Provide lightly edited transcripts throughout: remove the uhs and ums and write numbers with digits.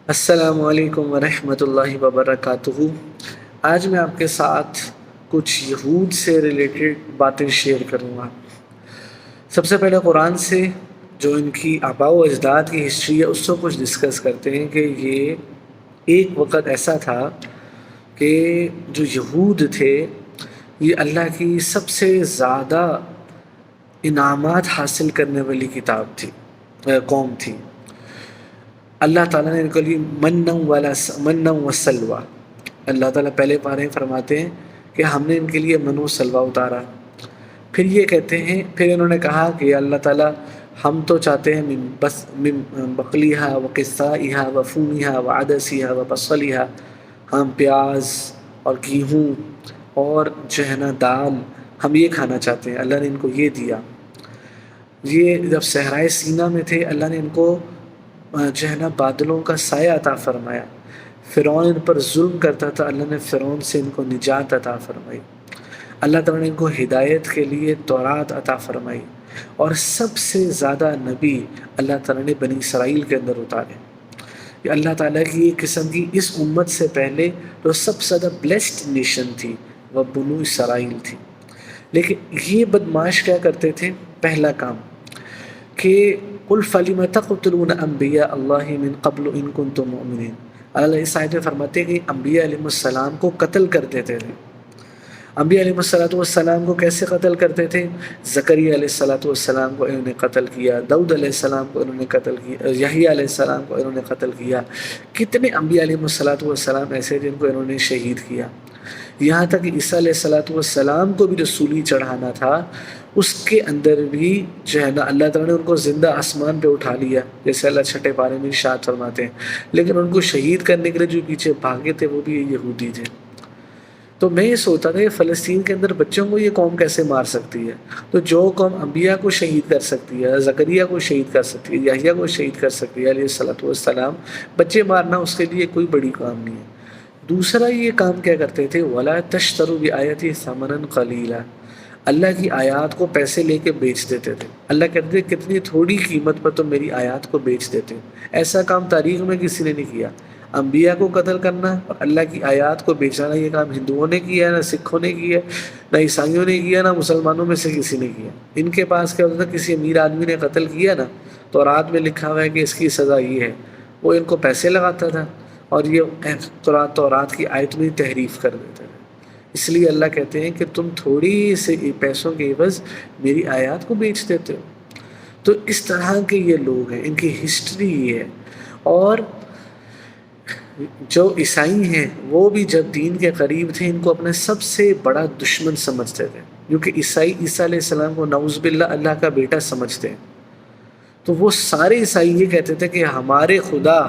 السلام علیکم ورحمۃ اللہ وبرکاتہ۔ آج میں آپ کے ساتھ کچھ یہود سے ریلیٹڈ باتیں شیئر کروں گا۔ سب سے پہلے قرآن سے جو ان کی آباء و اجداد کی ہسٹری ہے اس سے کچھ ڈسکس کرتے ہیں کہ یہ ایک وقت ایسا تھا کہ جو یہود تھے یہ اللہ کی سب سے زیادہ انعامات حاصل کرنے والی قوم تھی۔ اللہ تعالیٰ نے ان کے لیے من و سلوہ، اللہ تعالیٰ پہلے پارے میں فرماتے ہیں کہ ہم نے ان کے لیے من و سلوہ اتارا۔ پھر یہ کہتے ہیں، پھر انہوں نے کہا کہ اللہ تعالیٰ ہم تو چاہتے ہیں من بقلیہا و قثائہا و فومیہا و عدسیہا و بصلیہا، ہم پیاز اور گیہوں اور جو ہے نا دال ہم یہ کھانا چاہتے ہیں۔ اللہ نے ان کو یہ دیا۔ یہ جب صحرائے سینا میں تھے اللہ نے ان کو جو ہے نا بادلوں کا سایہ عطا فرمایا۔ فرعون ان پر ظلم کرتا تھا، اللہ نے فرعون سے ان کو نجات عطا فرمائی۔ اللہ تعالیٰ نے ان کو ہدایت کے لیے تورات عطا فرمائی، اور سب سے زیادہ نبی اللہ تعالیٰ نے بنی اسرائیل کے اندر اتارے۔ کہ اللہ تعالیٰ کی ایک قسم کی اس امت سے پہلے جو سب سے زیادہ بلیسڈ نیشن تھی وہ بنو اسرائیل تھی۔ لیکن یہ بدماش کیا کرتے تھے؟ پہلا کام کہ قُلْ فَلِمَ تَقْتُلُونَ أَنْبِيَاءَ اللَّهِ مِنْ قَبْلُ إِن كُنْتُم مُؤْمِنِينَ۔ اللہ اس آیت میں فرماتے ہیں کہ انبیاء علیہ السلام کو قتل کر دیتے تھے۔ انبیاء علیہ السلام کو کیسے قتل کرتے تھے؟ زکریا علیہ السلام کو انہوں نے قتل کیا، داؤد علیہ السلام کو انہوں نے قتل کیا، یحییٰ علیہ السلام کو انہوں نے قتل کیا۔ کتنے انبیاء علیہ السلام ایسے جن کو انہوں نے شہید کیا۔ یہاں تک کہ عیسیٰ علیہ السلام کو بھی جو سولی چڑھانا تھا اس کے اندر بھی جو ہے نا اللہ تعالیٰ نے ان کو زندہ آسمان پہ اٹھا لیا، جیسے اللہ چھٹے پارے میں ارشاد فرماتے ہیں۔ لیکن ان کو شہید کرنے کے لیے جو پیچھے بھاگے تھے وہ بھی یہودی تھے۔ تو میں یہ سوچتا تھا کہ فلسطین کے اندر بچوں کو یہ قوم کیسے مار سکتی ہے؟ تو جو قوم انبیاء کو شہید کر سکتی ہے، زکریا کو شہید کر سکتی ہے، یحییٰ کو شہید کر سکتی ہے علیہ السلام، بچے مارنا اس کے لیے کوئی بڑی کام نہیں ہے۔ دوسرا یہ کام کیا کرتے تھے؟ وَلَا تَشْتَرُوا بِآيَاتِي ثَمَنًا قَلِيلًا، اللہ کی آیات کو پیسے لے کے بیچ دیتے تھے۔ اللہ کہتے تھے کتنی تھوڑی قیمت پر تم میری آیات کو بیچ دیتے ہو۔ ایسا کام تاریخ میں کسی نے نہیں کیا۔ انبیاء کو قتل کرنا اور اللہ کی آیات کو بیچانا یہ کام ہندوؤں نے کیا، نہ سکھوں نے کیا، نہ عیسائیوں نے کیا، نہ مسلمانوں میں سے کسی نے کیا۔ ان کے پاس کیا ہوتا تھا؟ کسی امیر آدمی نے قتل کیا نا تو رات میں لکھا ہوا ہے کہ اس کی سزا یہ ہے، وہ ان کو پیسے لگاتا تھا اور یہ تورات کی آیت میں تحریف کر دیتا تھا۔ اس لیے اللہ کہتے ہیں کہ تم تھوڑی سے پیسوں کے عوض میری آیات کو بیچ دیتے ہو۔ تو اس طرح کے یہ لوگ ہیں، ان کی ہسٹری یہ ہے۔ اور جو عیسائی ہیں وہ بھی جب دین کے قریب تھے ان کو اپنا سب سے بڑا دشمن سمجھتے تھے، کیونکہ عیسائی عیسیٰ علیہ السلام کو نعوذ باللہ اللہ کا بیٹا سمجھتے ہیں۔ تو وہ سارے عیسائی یہ کہتے تھے کہ ہمارے خدا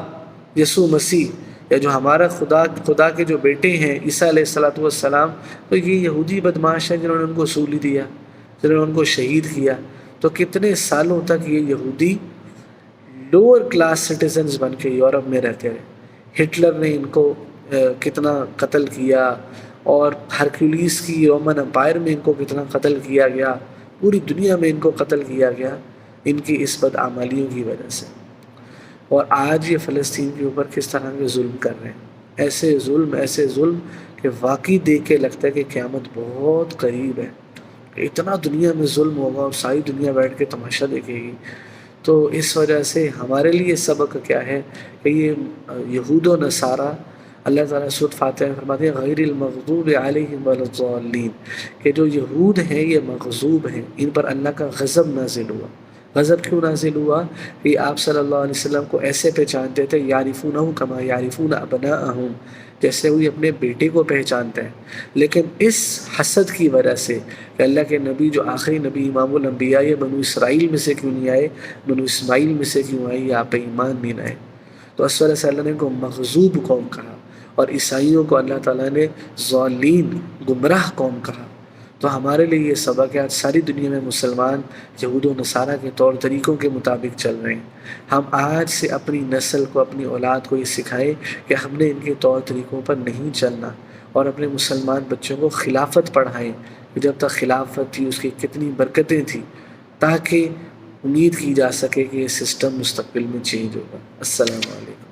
یسوع مسیح یا جو ہمارا خدا کے جو بیٹے ہیں عیسیٰ علیہ السلام، تو یہ یہودی بدماش ہیں جنہوں نے ان کو سولی دیا، جنہوں نے ان کو شہید کیا۔ تو کتنے سالوں تک یہ یہودی لوور کلاس سٹیزنز بن کے یورپ میں رہتے رہے۔ ہٹلر نے ان کو کتنا قتل کیا، اور ہرکیولیس کی رومن امپائر میں ان کو کتنا قتل کیا گیا، پوری دنیا میں ان کو قتل کیا گیا ان کی اس بدعمالیوں کی وجہ سے۔ اور آج یہ فلسطین کے اوپر کس طرح کے ظلم کر رہے ہیں، ایسے ظلم کہ واقعی دیکھ کے لگتا ہے کہ قیامت بہت قریب ہے۔ اتنا دنیا میں ظلم ہوگا اور ساری دنیا بیٹھ کے تماشا دیکھے گی۔ تو اس وجہ سے ہمارے لیے سبق کیا ہے کہ یہ یہود و نصارہ، اللہ تعالیٰ سورۃ فاتحہ میں فرماتے ہیں غیر المغضوب علیہم ولا الضالین، کہ جو یہود ہیں یہ مغضوب ہیں، ان پر اللہ کا غضب نازل ہوا۔ غضب کیوں نازل ہوا؟ کہ آپ صلی اللہ علیہ وسلم کو ایسے پہچانتے تھے یعرفونہ کما یعرفون ابناءہم، جیسے وہ اپنے بیٹے کو پہچانتے ہیں۔ لیکن اس حسد کی وجہ سے کہ اللہ کے نبی جو آخری نبی امام الانبیاء یہ بنو اسرائیل میں سے کیوں نہیں آئے، بنو اسماعیل میں سے کیوں آئے، یا آپ پہ ایمان نہیں لائے، تو اس وجہ سے اللہ نے ان کو مغضوب قوم کہا، اور عیسائیوں کو اللہ تعالیٰ نے ضالین، گمراہ قوم کہا۔ تو ہمارے لیے یہ سبق ہے، آج ساری دنیا میں مسلمان یہود و نصارہ کے طور طریقوں کے مطابق چل رہے ہیں۔ ہم آج سے اپنی نسل کو، اپنی اولاد کو یہ سکھائیں کہ ہم نے ان کے طور طریقوں پر نہیں چلنا، اور اپنے مسلمان بچوں کو خلافت پڑھائیں کہ جب تک خلافت تھی اس کی کتنی برکتیں تھیں، تاکہ امید کی جا سکے کہ یہ سسٹم مستقبل میں چینج ہوگا۔ السلام علیکم۔